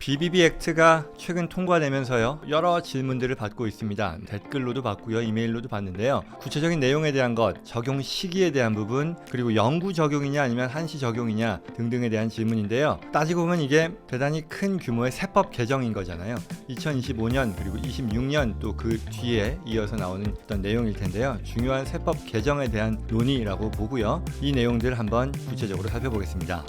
BBB 액트가 최근 통과되면서요, 여러 질문들을 받고 있습니다. 댓글로도 받고요, 이메일로도 받는데요. 구체적인 내용에 대한 것, 적용 시기에 대한 부분, 그리고 영구 적용이냐 아니면 한시 적용이냐 등등에 대한 질문인데요. 따지고 보면 이게 대단히 큰 규모의 세법 개정인 거잖아요. 2025년 그리고 26년 또 그 뒤에 이어서 나오는 어떤 내용일 텐데요. 중요한 세법 개정에 대한 논의라고 보고요. 이 내용들 한번 구체적으로 살펴보겠습니다.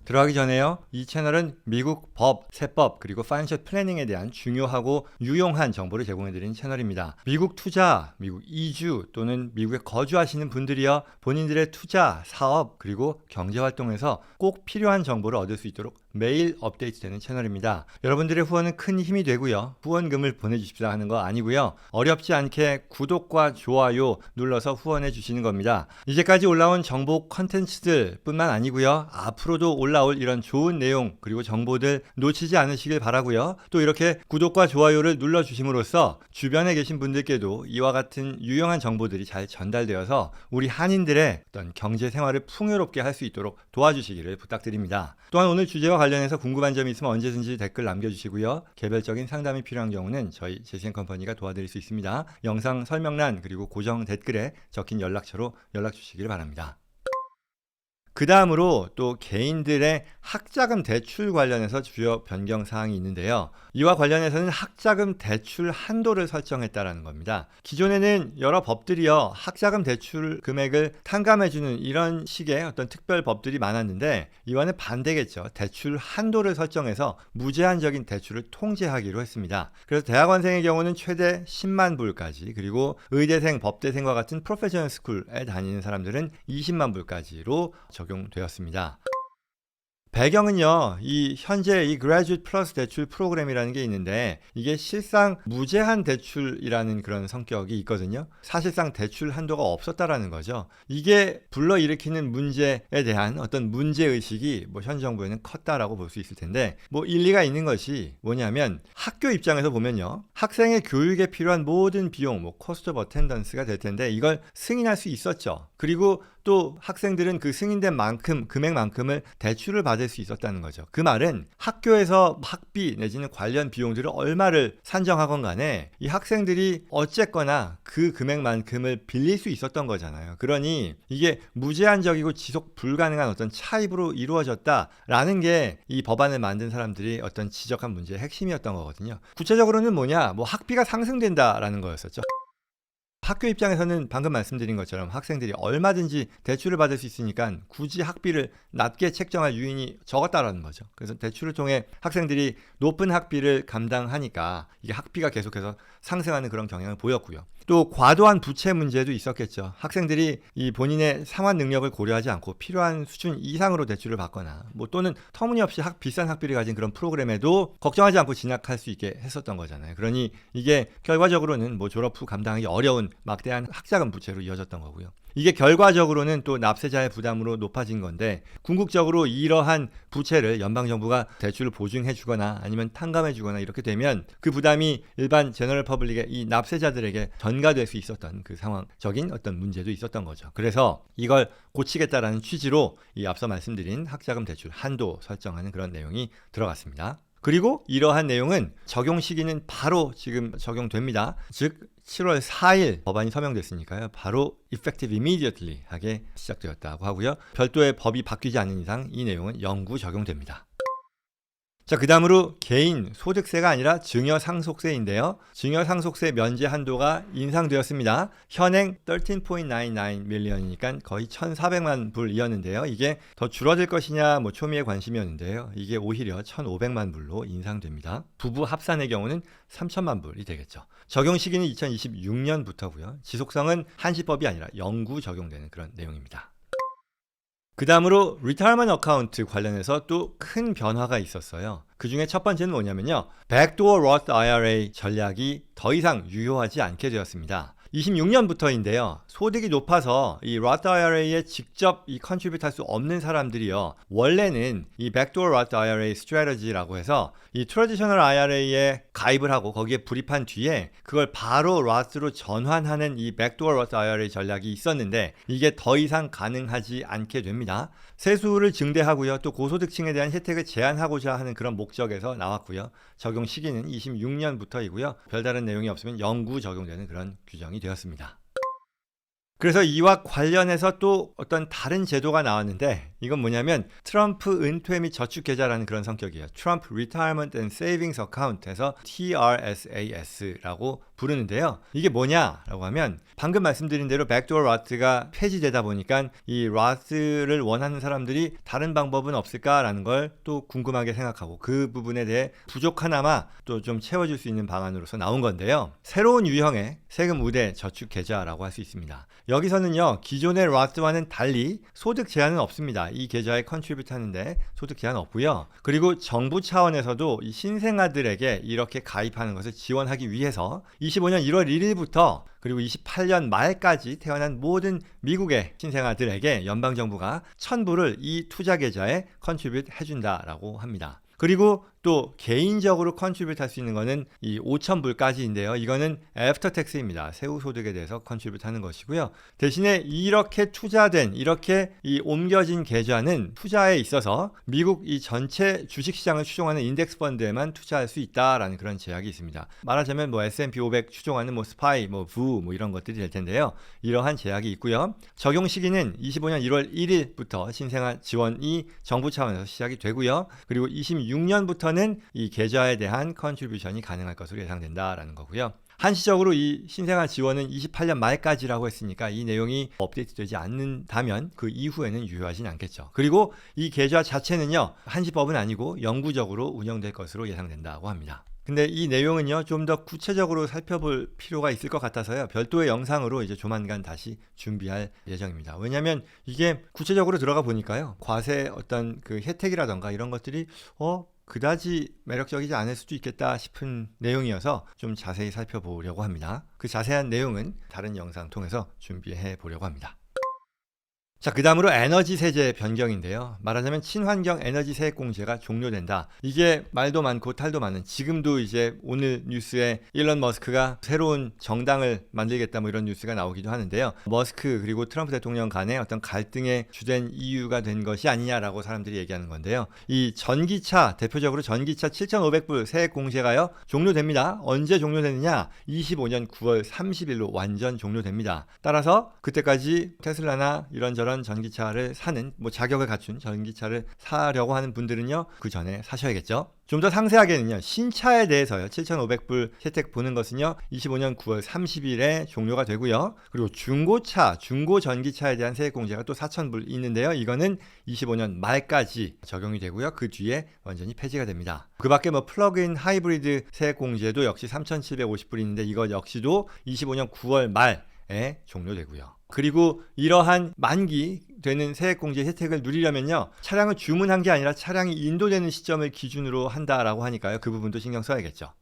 들어가기 전에요, 이 채널은 미국 법, 세법, 그리고 파이낸셜 플래닝에 대한 중요하고 유용한 정보를 제공해드리는 채널입니다. 미국 투자, 미국 이주 또는 미국에 거주하시는 분들이요, 본인들의 투자, 사업, 그리고 경제활동에서 꼭 필요한 정보를 얻을 수 있도록 매일 업데이트되는 채널입니다. 여러분들의 후원은 큰 힘이 되고요. 후원금을 보내주십사 하는 거 아니고요. 어렵지 않게 구독과 좋아요 눌러서 후원해 주시는 겁니다. 이제까지 올라온 정보 컨텐츠들 뿐만 아니고요. 앞으로도 올라올 이런 좋은 내용 그리고 정보들 놓치지 않으시길 바라고요. 또 이렇게 구독과 좋아요를 눌러주심으로써 주변에 계신 분들께도 이와 같은 유용한 정보들이 잘 전달되어서 우리 한인들의 어떤 경제 생활을 풍요롭게 할 수 있도록 도와주시기를 부탁드립니다. 또한 오늘 주제와 관련해서 궁금한 점이 있으면 언제든지 댓글 남겨주시고요. 개별적인 상담이 필요한 경우는 저희 제시앤컴퍼니가 도와드릴 수 있습니다. 영상 설명란 그리고 고정 댓글에 적힌 연락처로 연락 주시길 바랍니다. 그 다음으로 또 개인들의 학자금 대출 관련해서 주요 변경 사항이 있는데요. 이와 관련해서는 학자금 대출 한도를 설정했다라는 겁니다. 기존에는 여러 법들이요, 학자금 대출 금액을 탕감해주는 이런 식의 어떤 특별 법들이 많았는데, 이와는 반대겠죠. 대출 한도를 설정해서 무제한적인 대출을 통제하기로 했습니다. 그래서 대학원생의 경우는 최대 10만 불까지, 그리고 의대생, 법대생과 같은 프로페셔널 스쿨에 다니는 사람들은 20만 불까지로 적용되었습니다. 배경은요, 이 현재 이 Graduate Plus 대출 프로그램이라는 게 있는데, 이게 실상 무제한 대출이라는 그런 성격이 있거든요. 사실상 대출 한도가 없었다라는 거죠. 이게 불러일으키는 문제에 대한 어떤 문제의식이 현 정부에는 컸다라고 볼 수 있을 텐데, 일리가 있는 것이 뭐냐면, 학교 입장에서 보면요, 학생의 교육에 필요한 모든 비용, cost of attendance가 될 텐데, 이걸 승인할 수 있었죠. 그리고 또 학생들은 그 승인된 만큼, 금액만큼을 대출을 받을 수 있었다는 거죠. 그 말은 학교에서 학비 내지는 관련 비용들을 얼마를 산정하건 간에 이 학생들이 어쨌거나 그 금액만큼을 빌릴 수 있었던 거잖아요. 그러니 이게 무제한적이고 지속 불가능한 어떤 차입으로 이루어졌다라는 게 이 법안을 만든 사람들이 어떤 지적한 문제의 핵심이었던 거거든요. 구체적으로는 뭐냐? 학비가 상승된다라는 거였었죠. 학교 입장에서는 방금 말씀드린 것처럼 학생들이 얼마든지 대출을 받을 수 있으니까 굳이 학비를 낮게 책정할 요인이 적었다라는 거죠. 그래서 대출을 통해 학생들이 높은 학비를 감당하니까 이게 학비가 계속해서 상승하는 그런 경향을 보였고요. 또 과도한 부채 문제도 있었겠죠. 학생들이 이 본인의 상환 능력을 고려하지 않고 필요한 수준 이상으로 대출을 받거나 또는 터무니없이 비싼 학비를 가진 그런 프로그램에도 걱정하지 않고 진학할 수 있게 했었던 거잖아요. 그러니 이게 결과적으로는 졸업 후 감당하기 어려운 막대한 학자금 부채로 이어졌던 거고요. 이게 결과적으로는 또 납세자의 부담으로 높아진 건데, 궁극적으로 이러한 부채를 연방정부가 대출을 보증해 주거나 아니면 탕감해 주거나 이렇게 되면 그 부담이 일반 제너럴 퍼블릭의 이 납세자들에게 전가될 수 있었던 그 상황적인 어떤 문제도 있었던 거죠. 그래서 이걸 고치겠다라는 취지로 이 앞서 말씀드린 학자금 대출 한도 설정하는 그런 내용이 들어갔습니다. 그리고 이러한 내용은 적용 시기는 바로 지금 적용됩니다. 즉 7월 4일 법안이 서명됐으니까요. 바로 effective immediately 하게 시작되었다고 하고요. 별도의 법이 바뀌지 않는 이상 이 내용은 영구 적용됩니다. 자, 그 다음으로 개인 소득세가 아니라 증여상속세인데요. 증여상속세 면제 한도가 인상되었습니다. 현행 13.99 밀리언이니까 거의 1,400만 불이었는데요. 이게 더 줄어들 것이냐 초미의 관심이었는데요. 이게 오히려 1,500만 불로 인상됩니다. 부부 합산의 경우는 3,000만 불이 되겠죠. 적용 시기는 2026년부터고요. 지속성은 한시법이 아니라 영구 적용되는 그런 내용입니다. 그 다음으로 리타이어먼트 어카운트 관련해서 또 큰 변화가 있었어요. 그 중에 첫 번째는 뭐냐면요, 백도어 로스 IRA 전략이 더 이상 유효하지 않게 되었습니다. 26년부터인데요. 소득이 높아서 이 Roth IRA에 직접 이 컨트리뷰트 할 수 없는 사람들이요. 원래는 이 Backdoor Roth IRA Strategy라고 해서 이 Traditional IRA에 가입을 하고 거기에 불입한 뒤에 그걸 바로 Roth로 전환하는 이 Backdoor Roth IRA 전략이 있었는데 이게 더 이상 가능하지 않게 됩니다. 세수를 증대하고요. 또 고소득층에 대한 혜택을 제한하고자 하는 그런 목적에서 나왔고요. 적용 시기는 26년부터이고요. 별다른 내용이 없으면 영구 적용되는 그런 규정이 되었습니다. 그래서 이와 관련해서 또 어떤 다른 제도가 나왔는데 이건 뭐냐면 트럼프 은퇴 및 저축 계좌라는 그런 성격이에요. Trump Retirement and Savings Account에서 TRSAS라고 부르는데요. 이게 뭐냐라고 하면 방금 말씀드린 대로 백도어 로트가 폐지되다 보니까 이 로트를 원하는 사람들이 다른 방법은 없을까라는 걸 또 궁금하게 생각하고 그 부분에 대해 부족하나마 또 좀 채워줄 수 있는 방안으로서 나온 건데요. 새로운 유형의 세금 우대 저축 계좌라고 할 수 있습니다. 여기서는요. 기존의 로트와는 달리 소득 제한은 없습니다. 이 계좌에 컨트리뷰트 하는데 소득 제한 없고요. 그리고 정부 차원에서도 이 신생아들에게 이렇게 가입하는 것을 지원하기 위해서 25년 1월 1일부터 그리고 28년 말까지 태어난 모든 미국의 신생아들에게 연방정부가 1,000불을 이 투자 계좌에 컨트리뷰트 해준다라고 합니다. 그리고 또 개인적으로 컨트리뷰트 할 수 있는 거는 이 5,000불까지인데요. 이거는 애프터 텍스입니다. 세후 소득에 대해서 컨트리뷰트 하는 것이고요. 대신에 이렇게 투자된 이렇게 이 옮겨진 계좌는 투자에 있어서 미국 이 전체 주식 시장을 추종하는 인덱스 펀드에만 투자할 수 있다라는 그런 제약이 있습니다. 말하자면 뭐 S&P 500 추종하는 뭐 스파이, 뭐 부 뭐 이런 것들이 될 텐데요. 이러한 제약이 있고요. 적용 시기는 25년 1월 1일부터 신생아 지원이 정부 차원에서 시작이 되고요. 그리고 26년부터 이 계좌에 대한 컨트리뷰션이 가능할 것으로 예상된다라는 거고요. 한시적으로 이 신생아 지원은 28년 말까지라고 했으니까 이 내용이 업데이트되지 않는다면 그 이후에는 유효하진 않겠죠. 그리고 이 계좌 자체는요. 한시법은 아니고 영구적으로 운영될 것으로 예상된다고 합니다. 근데 이 내용은요, 좀 더 구체적으로 살펴볼 필요가 있을 것 같아서요, 별도의 영상으로 이제 조만간 다시 준비할 예정입니다. 왜냐하면 이게 구체적으로 들어가 보니까요, 과세 어떤 그 혜택이라던가 이런 것들이 그다지 매력적이지 않을 수도 있겠다 싶은 내용이어서 좀 자세히 살펴보려고 합니다. 그 자세한 내용은 다른 영상 통해서 준비해 보려고 합니다. 자, 그 다음으로 에너지 세제 변경인데요. 말하자면 친환경 에너지 세액 공제가 종료된다. 이게 말도 많고 탈도 많은, 지금도 이제 오늘 뉴스에 일론 머스크가 새로운 정당을 만들겠다 뭐 이런 뉴스가 나오기도 하는데요. 머스크 그리고 트럼프 대통령 간의 어떤 갈등의 주된 이유가 된 것이 아니냐라고 사람들이 얘기하는 건데요. 이 전기차, 대표적으로 전기차 7,500불 세액 공제가요, 종료됩니다. 언제 종료되느냐? 25년 9월 30일로 완전 종료됩니다. 따라서 그때까지 테슬라나 이런저런 전기차를 사는, 뭐 자격을 갖춘 전기차를 사려고 하는 분들은요, 그 전에 사셔야겠죠. 좀 더 상세하게는요, 신차에 대해서요, 7,500불 혜택 보는 것은요, 25년 9월 30일에 종료가 되고요. 그리고 중고차, 중고 전기차에 대한 세액 공제가 또 4,000불 있는데요. 이거는 25년 말까지 적용이 되고요. 그 뒤에 완전히 폐지가 됩니다. 그 밖에 뭐 플러그인 하이브리드 세액 공제도 역시 3,750불 있는데 이거 역시도 25년 9월 말에 종료되고요. 그리고 이러한 만기 되는 세액공제 혜택을 누리려면요, 차량을 주문한 게 아니라 차량이 인도되는 시점을 기준으로 한다라고 하니까요, 그 부분도 신경 써야겠죠.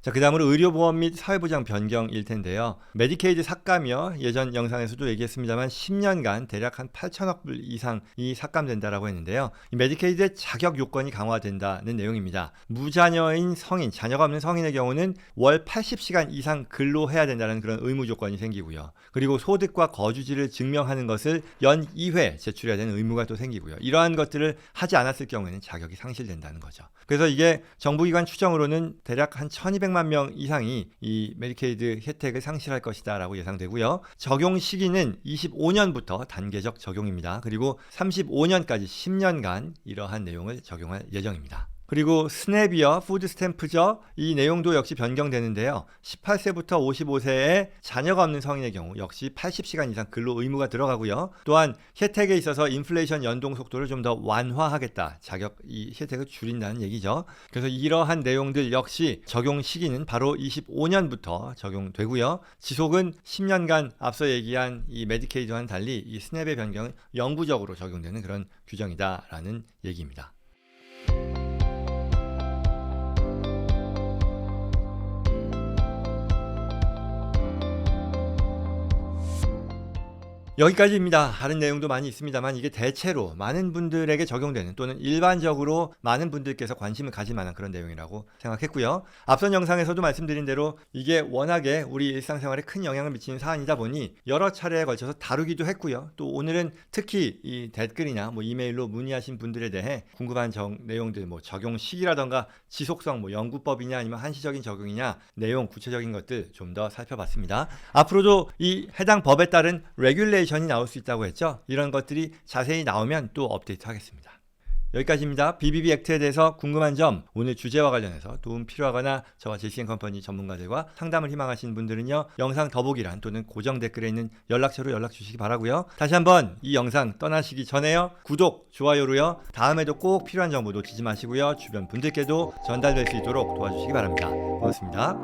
자, 그 다음으로 의료보험 및 사회보장 변경일 텐데요. 메디케이드 삭감이요, 예전 영상에서도 얘기했습니다만 10년간 대략 한 8천억 불 이상이 삭감된다라고 했는데요. 이 메디케이드의 자격 요건이 강화된다는 내용입니다. 무자녀인 성인, 자녀가 없는 성인의 경우는 월 80시간 이상 근로해야 된다는 그런 의무 조건이 생기고요. 그리고 소득과 거주지를 증명하는 것을 연 2회 제출해야 되는 의무가 또 생기고요. 이러한 것들을 하지 않았을 경우에는 자격이 상실된다는 거죠. 그래서 이게 정부기관 추정으로는 대략 한 1,200만 명 이상이 이 메디케이드 혜택을 상실할 것이다 라고 예상되고요. 적용 시기는 25년부터 단계적 적용입니다. 그리고 35년까지 10년간 이러한 내용을 적용할 예정입니다. 그리고 스냅이요, 푸드 스탬프죠. 이 내용도 역시 변경되는데요. 18세부터 55세에 자녀가 없는 성인의 경우 역시 80시간 이상 근로 의무가 들어가고요. 또한 혜택에 있어서 인플레이션 연동 속도를 좀 더 완화하겠다. 이 혜택을 줄인다는 얘기죠. 그래서 이러한 내용들 역시 적용 시기는 바로 25년부터 적용되고요. 지속은 10년간 앞서 얘기한 이 메디케이드와는 달리 이 스냅의 변경은 영구적으로 적용되는 그런 규정이다라는 얘기입니다. 여기까지입니다. 다른 내용도 많이 있습니다만 이게 대체로 많은 분들에게 적용되는 또는 일반적으로 많은 분들께서 관심을 가질 만한 그런 내용이라고 생각했고요. 앞선 영상에서도 말씀드린 대로 이게 워낙에 우리 일상생활에 큰 영향을 미치는 사안이다 보니 여러 차례에 걸쳐서 다루기도 했고요. 또 오늘은 특히 이 댓글이나 뭐 이메일로 문의하신 분들에 대해 궁금한 내용들, 뭐 적용 시기라던가 지속성, 뭐 연구법이냐 아니면 한시적인 적용이냐 내용 구체적인 것들 좀 더 살펴봤습니다. 앞으로도 이 해당 법에 따른 레귤레이션이 나올 수 있다고 했죠. 이런 것들이 자세히 나오면 또 업데이트 하겠습니다. 여기까지입니다. BBB 액트에 대해서 궁금한 점, 오늘 주제와 관련해서 도움 필요하거나 저와 JC&컴퍼니 전문가들과 상담을 희망하시는 분들은요, 영상 더보기란 또는 고정 댓글에 있는 연락처로 연락 주시기 바라고요. 다시 한번 이 영상 떠나시기 전에요, 구독, 좋아요로요, 다음에도 꼭 필요한 정보 놓치지 마시고요, 주변 분들께도 전달될 수 있도록 도와주시기 바랍니다. 고맙습니다.